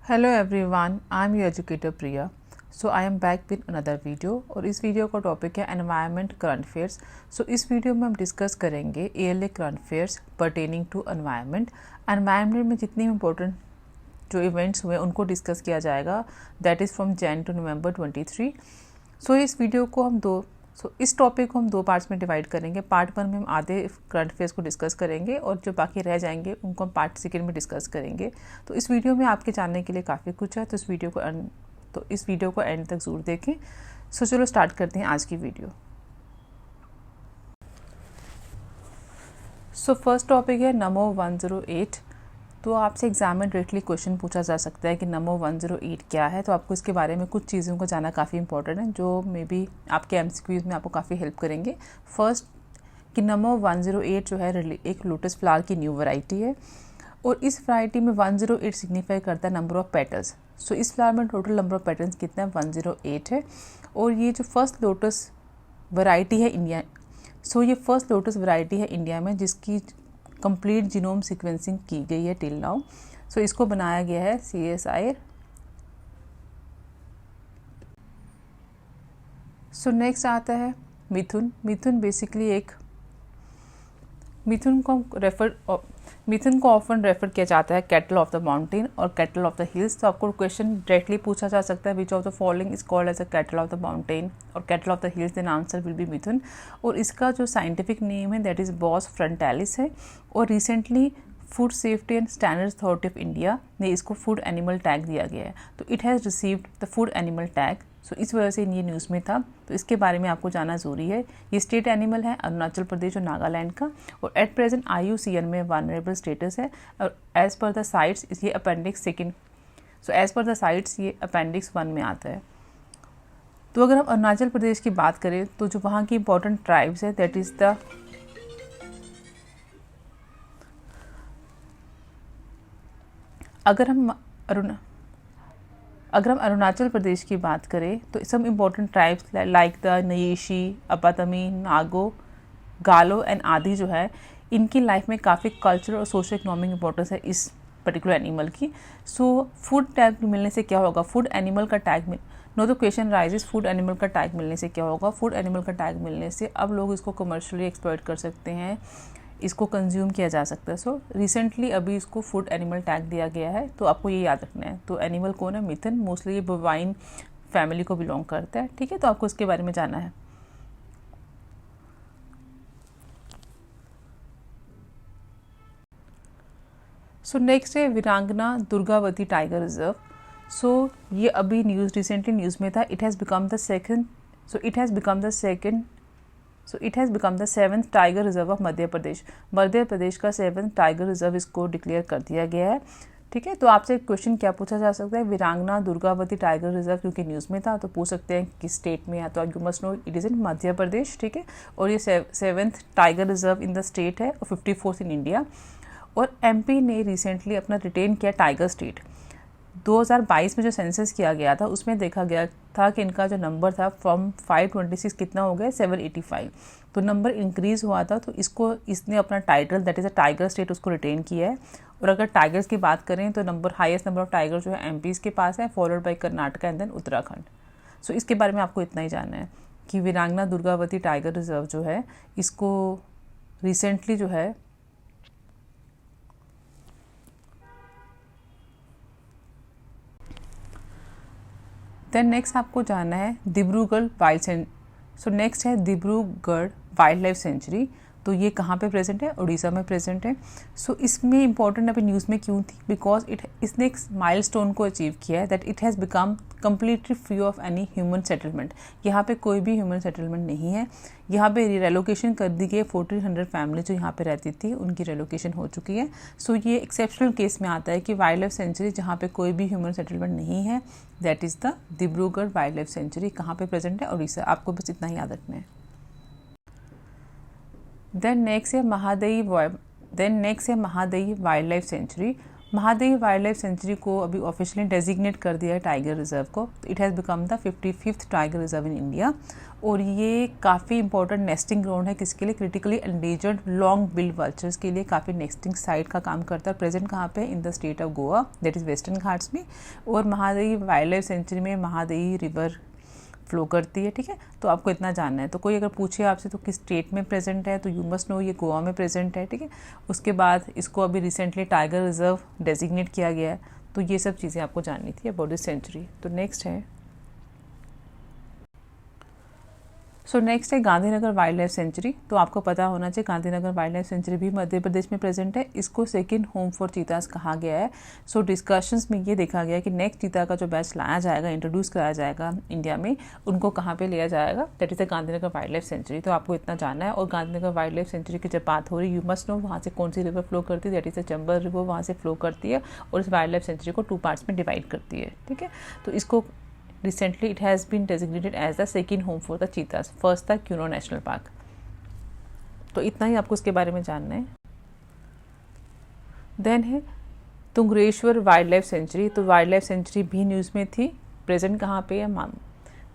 Hello everyone, I am your educator Priya. So I am back with another video और इस video का topic है environment current affairs. सो इस video में हम डिस्कस करेंगे एएलए current affairs pertaining to environment. Environment में जितनी इंपॉर्टेंट जो इवेंट्स हुए उनको डिस्कस किया जाएगा, that is from Jan to November 23। So इस टॉपिक को हम दो पार्ट्स में डिवाइड करेंगे। पार्ट 1 में हम आधे करंट अफेयर्स को डिस्कस करेंगे और जो बाकी रह जाएंगे उनको हम पार्ट 2 में डिस्कस करेंगे। तो इस वीडियो में आपके जानने के लिए काफ़ी कुछ है, तो इस वीडियो को एंड तक ज़रूर देखें। सो चलो स्टार्ट करते हैं आज की वीडियो। सो फर्स्ट टॉपिक है नमो 108। तो आपसे एग्जाम में डायरेक्टली क्वेश्चन पूछा जा सकता है कि नमो 108 क्या है। तो आपको इसके बारे में कुछ चीज़ों को जानना काफ़ी इंपॉर्टेंट है, जो मे बी आपके एमसीक्यूज में आपको काफ़ी हेल्प करेंगे। फर्स्ट कि नमो 108 जो है एक लोटस फ्लावर की न्यू वैरायटी है और इस वैरायटी में 108 सिग्निफाई करता है नंबर ऑफ पेटल्स। सो इस फ्लावर में टोटल नंबर ऑफ पेटल्स कितना है, 108 है। और ये जो फर्स्ट लोटस वैरायटी है इंडिया में जिसकी कंप्लीट जीनोम सीक्वेंसिंग की गई है टिल नाउ। सो इसको बनाया गया है CSIR। सो नेक्स्ट आता है मिथुन। मिथुन को ऑफन रेफर किया जाता है कैटल ऑफ द माउंटेन और कैटल ऑफ द हिल्स। तो आपको क्वेश्चन डायरेक्टली पूछा जा सकता है which of the following is called as a cattle of the mountain और cattle of the hills, then answer will be mithun. और इसका जो साइंटिफिक नेम है दैट इज बॉस फ्रंटालिस है। और recently food safety and standards authority of India ने इसको food animal tag दिया गया है। तो it has received the food animal tag. So इस वजह से ये न्यूज़ में था, तो इसके बारे में आपको जानना ज़रूरी है। ये स्टेट एनिमल है अरुणाचल प्रदेश और नागालैंड का और एट प्रेजेंट IUCN में वनरेबल स्टेटस है। और एज़ पर द साइट्स ये अपेंडिक्स 1 में आता है। तो अगर हम अरुणाचल प्रदेश की बात करें तो जो वहाँ की इंपॉर्टेंट ट्राइब्स है दैट इज़ द अगर हम अरुणाचल प्रदेश की बात करें तो some important tribes like the Nyishi, Apatani, नागो, गालो एंड आदि जो है इनकी लाइफ में काफ़ी कल्चरल और सोशल इकोनॉमिक इंपॉर्टेंस है इस पर्टिकुलर एनिमल की। सो फूड टैग मिलने से क्या होगा, फूड एनिमल का tag question rises, food animal का टैग मिलने से क्या होगा। फूड एनिमल का टैग मिलने से अब लोग इसको कमर्शियली एक्सप्लॉइट कर सकते हैं, इसको कंज्यूम किया जा सकता है। सो रिसेंटली अभी इसको फूड एनिमल टैग दिया गया है, तो आपको ये याद रखना है। तो एनिमल कौन है, मिथुन। मोस्टली ये बोवाइन फैमिली को बिलोंग करता है, ठीक है। तो आपको इसके बारे में जानना है। सो नेक्स्ट है वीरांगना दुर्गावती टाइगर रिजर्व। सो ये अभी रिसेंटली न्यूज़ में था। It has become the 7th tiger reserve of Madhya Pradesh का 7th टाइगर रिजर्व इसको डिक्लेयर कर दिया गया है, ठीक है। तो आपसे क्वेश्चन क्या पूछा जा सकता है, वीरांगना दुर्गावती टाइगर रिजर्व क्योंकि न्यूज़ में था तो पूछ सकते हैं किस स्टेट में है। तो you must know it is in Madhya Pradesh, ठीक है। और ये 7th tiger reserve in the state है और 54th इन इंडिया। और MP ने रिसेंटली अपना रिटेन किया टाइगर स्टेट। 2022 में जो सेंसस किया गया था उसमें देखा गया था कि इनका जो नंबर था फ्रॉम 526 कितना हो गया, 785। तो नंबर इंक्रीज़ हुआ था, तो इसने अपना title that is a tiger state उसको रिटेन किया है। और अगर टाइगर्स की बात करें तो हाईएस्ट नंबर ऑफ टाइगर जो है MP के पास है, followed by Karnataka and then Uttarakhand. So इसके बारे में आपको इतना ही जानना है कि वीरांगना दुर्गावती टाइगर रिजर्व जो है इसको रिसेंटली जो है देन नेक्स्ट आपको जानना है डिब्रूगढ़ वाइल्ड लाइफ सेंचुरी। तो ये कहाँ पे प्रेजेंट है, उड़ीसा में प्रेजेंट है। सो इसमें इंपॉर्टेंट अभी न्यूज़ में क्यों थी, बिकॉज इसने एक माइलस्टोन को अचीव किया है that it has become completely free of any human settlement. यहाँ पे कोई भी ह्यूमन सेटलमेंट नहीं है। यहाँ पे रेलोकेशन कर दी गई, 1400 फैमिली जो यहाँ पे रहती थी उनकी रेलोकेशन हो चुकी है। सो ये एक्सेप्शनल केस में आता है कि वाइल्ड लाइफ सेंचुरी जहाँ पे कोई भी ह्यूमन सेटलमेंट नहीं है, that is the Dibrugarh wild life sanctuary. कहाँ पे प्रेजेंट है, उड़ीसा। आपको बस इतना ही याद रखना है। देन नेक्स्ट है Mahadayi wild life sanctuary. Mahadevi wild life sanctuary को अभी ऑफिशियली डेजिग्नेट कर दिया है टाइगर रिजर्व को। It has become the 55th tiger reserve in India. और ये काफ़ी इंपॉर्टेंट नेस्टिंग ग्राउंड है किसके लिए? Critically endangered long build vultures के लिए काफ़ी नेस्टिंग साइट का काम करता है। प्रेजेंट कहाँ पे? इन the state of Goa, that is western Ghats में। और महादेवी वाइल्ड लाइफ सेंचुरी में महादेवी रिवर फ्लो करती है, ठीक है। तो आपको इतना जानना है। तो कोई अगर पूछे आपसे तो किस स्टेट में प्रेजेंट है, तो यू मस्ट नो ये गोवा में प्रेजेंट है, ठीक है। उसके बाद इसको अभी रिसेंटली टाइगर रिजर्व डेजिग्नेट किया गया है। तो ये सब चीज़ें आपको जाननी थी अबाउट दिस सेंचुरी। तो नेक्स्ट है नेक्स्ट है गांधीनगर वाइल्ड लाइफ सेंचुरी। तो आपको पता होना चाहिए गांधीनगर वाइल्ड लाइफ सेंचुरी भी मध्य प्रदेश में प्रेजेंट है। इसको सेकंड होम फॉर चीतास कहा गया है। डिस्कशंस में ये देखा गया कि नेक्स्ट चीता का जो बैच लाया जाएगा, इंट्रोड्यूस कराया जाएगा इंडिया में, उनको कहाँ पे लिया जाएगा? That is the Gandhinagar wild life sanctuary. तो आपको इतना जानना है। और गांधीनगर वाइल्ड लाइफ सेंचुरी की जब बात हो रही, यू मस्ट नो वहाँ से कौन सी रिवर फ्लो करती है, that is the Chambal river वहाँ से फ्लो करती है और इस वाइल्ड लाइफ सेंचुरी को 2 पार्ट्स में डिवाइड करती है, ठीक है। तो इसको recently it has been designated as the second home for the cheetahs, first the quinoa national park. तो इतना ही आपको इसके बारे में जानना है। देन है तुंगरेश्वर वाइल्ड लाइफ सेंचुरी। तो वाइल्ड लाइफ सेंचुरी भी न्यूज़ में थी। प्रेजेंट कहाँ पे है?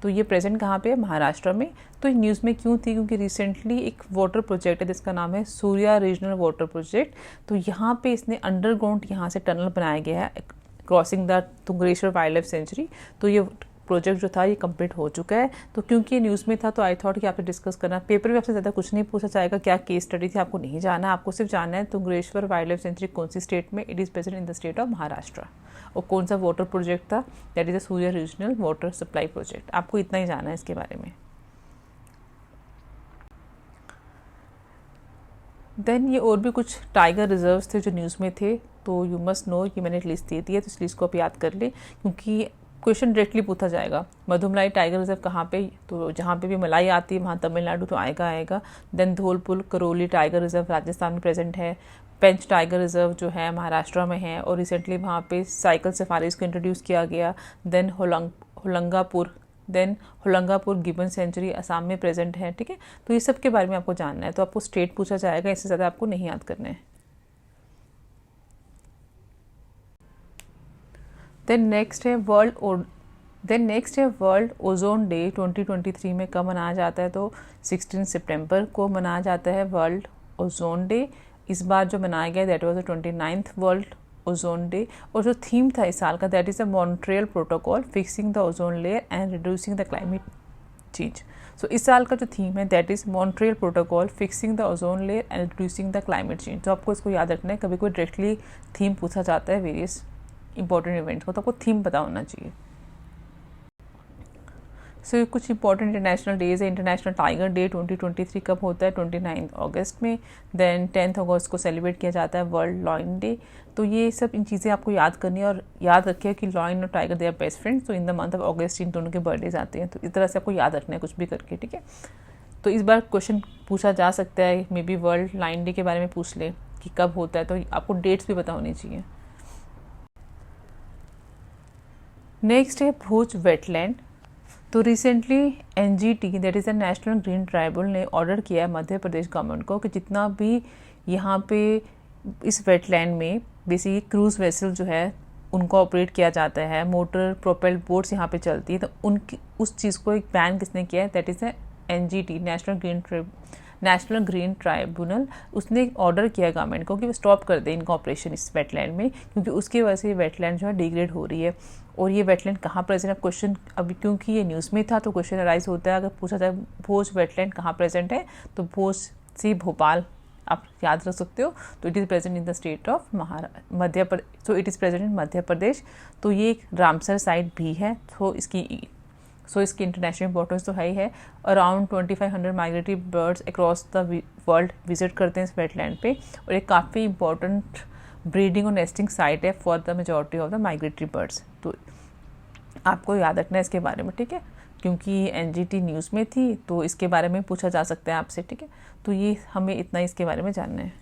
तो ये प्रेजेंट कहाँ पे है? महाराष्ट्र में। तो ये न्यूज़ में क्यों थी? क्योंकि रिसेंटली एक वाटर प्रोजेक्ट है जिसका नाम है सूर्या रीजनल वाटर प्रोजेक्ट। तो यहाँ पे इसने अंडरग्राउंड यहाँ से टनल बनाया गया है crossing the Tungareshwar wildlife sanctuary. तो ये प्रोजेक्ट जो था ये कंप्लीट हो चुका है। तो क्योंकि ये न्यूज़ में था तो आई थॉट कि आपसे डिस्कस करना। पेपर में आपसे ज़्यादा कुछ नहीं पूछा जाएगा, क्या केस स्टडी थी आपको नहीं जाना। आपको सिर्फ जानना है तुंगरेश्वर वाइल्ड लाइफ सेंचुरी कौन सी स्टेट में? It is present in the state of Maharashtra. और कौन सा वाटर प्रोजेक्ट था? That is the Surya regional water supply project. आपको इतना ही जानना है इसके बारे में। देन ये और भी कुछ टाइगर रिजर्व्स थे जो न्यूज़ में थे। तो यू मस्ट नो कि मैंने एक लिस्ट दे दी है, तो इस लिस्ट को आप याद कर ले क्योंकि क्वेश्चन डायरेक्टली पूछा जाएगा। मधुमलाई टाइगर रिजर्व कहाँ पे? तो जहाँ पे भी मलाई आती है वहाँ तमिलनाडु तो आएगा। Then Dholpur Karauli tiger reserve Rajasthan में प्रेजेंट है। पेंच टाइगर रिजर्व जो है महाराष्ट्र में है और रिसेंटली वहाँ पे साइकिल सफारीज को इंट्रोड्यूस किया गया। देन होलंगापुर गिबन सेंचुरी असम में प्रेजेंट है, ठीक है। तो ये सब के बारे में आपको जानना है। तो आपको स्टेट पूछा जाएगा, इससे ज़्यादा आपको नहीं याद करना है। देन नेक्स्ट है वर्ल्ड ओजोन डे 2023 में कब मनाया जाता है? तो 16 सितंबर को मनाया जाता है वर्ल्ड ओजोन डे। इस बार जो मनाया गया that was the 29th world ozone day. और जो थीम था इस साल का that is the Montreal Protocol fixing the ozone layer and reducing the climate change. So इस साल का जो थीम है that is Montreal Protocol fixing the ozone layer and reducing the climate change. तो आपको इसको याद रखना है। कभी कोई डायरेक्टली थीम पूछा जाता है वेरियस इंपॉर्टेंट इवेंट्स को, तो आपको थीम पता होना चाहिए। सो कुछ इंपॉर्टेंट इंटरनेशनल डेज है। इंटरनेशनल टाइगर डे 2023 कब होता है? 29 अगस्त में। देन 10 अगस्त को सेलिब्रेट किया जाता है वर्ल्ड लॉयन डे। तो ये सब इन चीज़ें आपको याद करनी है और याद रखिए कि लॉयन और tiger they are best friends. तो in the month of August इन दोनों के बर्थडेज आते हैं। तो इस तरह से आपको याद रखना है कुछ भी करके, ठीक है। तो इस बार क्वेश्चन पूछा जा सकता है, maybe world lion day के बारे में पूछ ले कि कब होता है। तो आपको डेट्स भी पता होनी चाहिए। नेक्स्ट है भोज वेटलैंड। तो recently NGT that is the national green tribunal ने ऑर्डर किया है मध्य प्रदेश गवर्नमेंट को कि जितना भी यहाँ पे इस वेटलैंड में बेसिकली क्रूज़ वेसल जो है उनको ऑपरेट किया जाता है, मोटर प्रोपेल्ड बोट्स यहाँ पे चलती है, तो उनकी उस चीज़ को एक बैन किसने किया है? That is the NGT national green tribunal. उसने ऑर्डर किया गवर्नमेंट को कि वो स्टॉप कर दे इनका ऑपरेशन इस वेटलैंड में, क्योंकि उसकी वजह से ये वेटलैंड जो है डिग्रेड हो रही है। और ये वेटलैंड कहाँ प्रेजेंट है? क्वेश्चन अभी क्योंकि ये न्यूज़ में था तो क्वेश्चन अराइज होता है। अगर पूछा जाए भोज वेटलैंड कहाँ प्रेजेंट है, तो भोज से भोपाल आप याद रख सकते हो। तो it is present in the state of Madhya Pradesh. So it is present in Madhya Pradesh. तो ये एक रामसर साइट भी है। सो इसकी इंटरनेशनल इंपॉर्टेंस तो है ही है। Around 2500 migratory birds across the world visit करते हैं इस वेटलैंड पे। और एक काफ़ी इंपॉर्टेंट ब्रीडिंग और नेस्टिंग साइट है for the majority of the migratory birds. तो आपको याद रखना है इसके बारे में, ठीक है, क्योंकि NGT न्यूज़ में थी तो इसके बारे में पूछा जा सकता है आपसे, ठीक है। तो ये हमें इतना इसके बारे में जानना है।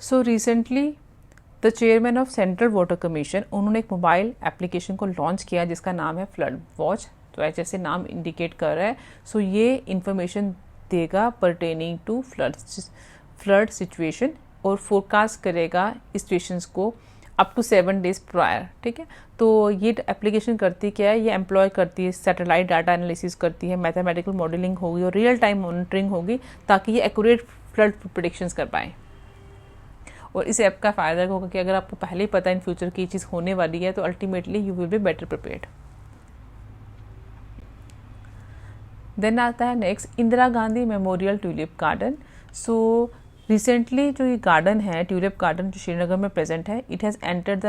So recently the chairman of central water commission, उन्होंने एक मोबाइल एप्लीकेशन को लॉन्च किया जिसका नाम है फ्लड वॉच। तो जैसे नाम इंडिकेट कर रहा है, सो ये इंफॉर्मेशन देगा परटेनिंग टू फ्लड सिचुएशन और फोरकास्ट करेगा सिचुएशंस को अप टू 7 days प्रायर। ठीक है, तो ये एप्लीकेशन करती क्या है, ये एम्प्लॉय करती है सैटेलाइट डाटा एनालिसिस करती है, मैथमेटिकल मॉडलिंग होगी और रियल टाइम मॉनिटरिंग होगी ताकि ये एक्यूरेट फ्लड प्रेडिक्शंस कर पाए। और इस ऐप का फ़ायदा होगा कि अगर आपको पहले ही पता है इन फ्यूचर की चीज़ होने वाली है तो ultimately you will be better prepared. Then आता है next Indira Gandhi memorial tulip garden. So recently जो ये गार्डन है, ट्यूलिप गार्डन जो श्रीनगर में प्रेजेंट है, it has entered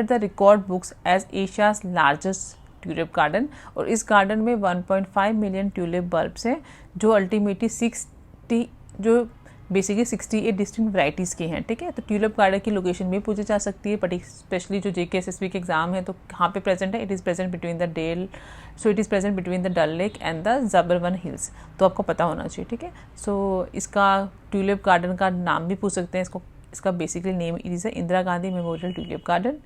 the record books as Asia's largest tulip garden. और इस गार्डन में 1.5 मिलियन ट्यूलिप बल्ब्स हैं जो अल्टीमेटली 68 डिस्टिंक्ट वैराइटीज़ की हैं। ठीक है, तो ट्यूलिप गार्डन की लोकेशन भी पूछी जा सकती है, स्पेशली जो JKSSB के एग्जाम है तो कहाँ पे प्रेजेंट है। It is present between the Dal lake and the Zabarwan hills, तो आपको पता होना चाहिए। ठीक है, सो इसका ट्यूलिप गार्डन का नाम भी पूछ सकते हैं, इसका basically name it is Indira Gandhi memorial tulip garden.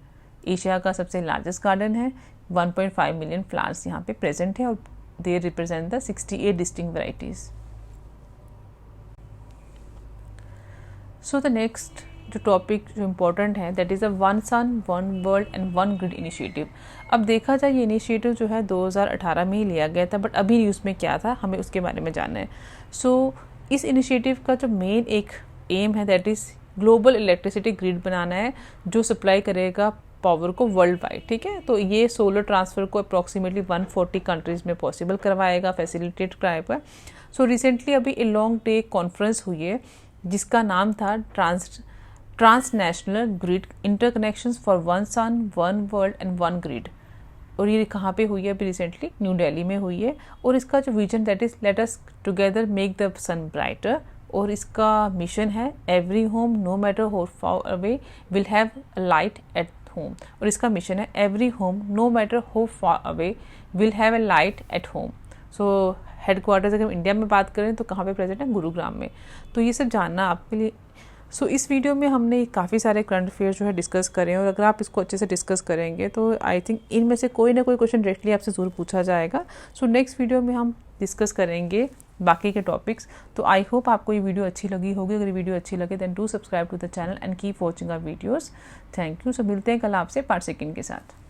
Asia का सबसे लार्जेस्ट गार्डन है, 1.5 मिलियन फ्लावर्स यहाँ पे प्रेजेंट है और they represent the 68 distinct varieties. So the next जो टॉपिक जो इम्पोर्टेंट है that is a one sun one world and one grid initiative. अब देखा जाए ये इनिशिएटिव जो है 2018 में ही लिया गया था, बट अभी न्यूज़ में क्या था हमें उसके बारे में जानना है। सो इस इनिशिएटिव का जो मेन एक एम है that is global electricity grid बनाना है जो सप्लाई करेगा पावर को वर्ल्ड वाइड। ठीक है, तो ये सोलर ट्रांसफ़र को अप्रॉक्सीमेटली 140 कंट्रीज़ में पॉसिबल करवाएगा, फैसिलिटेट कराएगा। सो रिसेंटली अभी ए लॉन्ग डे कॉन्फ्रेंस हुई है जिसका नाम था transnational grid interconnections for one sun one world and one grid. और ये कहाँ पे हुई है अभी रिसेंटली, न्यू दिल्ली में हुई है। और इसका जो vision that is let us together make the sun brighter. और इसका मिशन है every home no matter how far away will have a light at home. और इसका मिशन है every home no matter how far away will have a light at home. So headquarters अगर हम India में बात करें तो कहाँ पे प्रेजेंट है, गुरुग्राम में। तो ये सब जानना आपके लिए। सो इस वीडियो में हमने काफ़ी सारे करंट अफेयर्स जो है डिस्कस करें और अगर आप इसको अच्छे से डिस्कस करेंगे तो आई थिंक इनमें से कोई ना कोई क्वेश्चन डायरेक्टली आपसे ज़रूर पूछा जाएगा। सो नेक्स्ट वीडियो में हम डिस्कस करेंगे बाकी के टॉपिक्स। तो आई होप आपको ये वीडियो अच्छी लगी होगी। अगर वीडियो अच्छी लगे then do subscribe to the channel and keep watching our videos. Thank you. So मिलते हैं कल आपसे पार्ट सेकंड के साथ।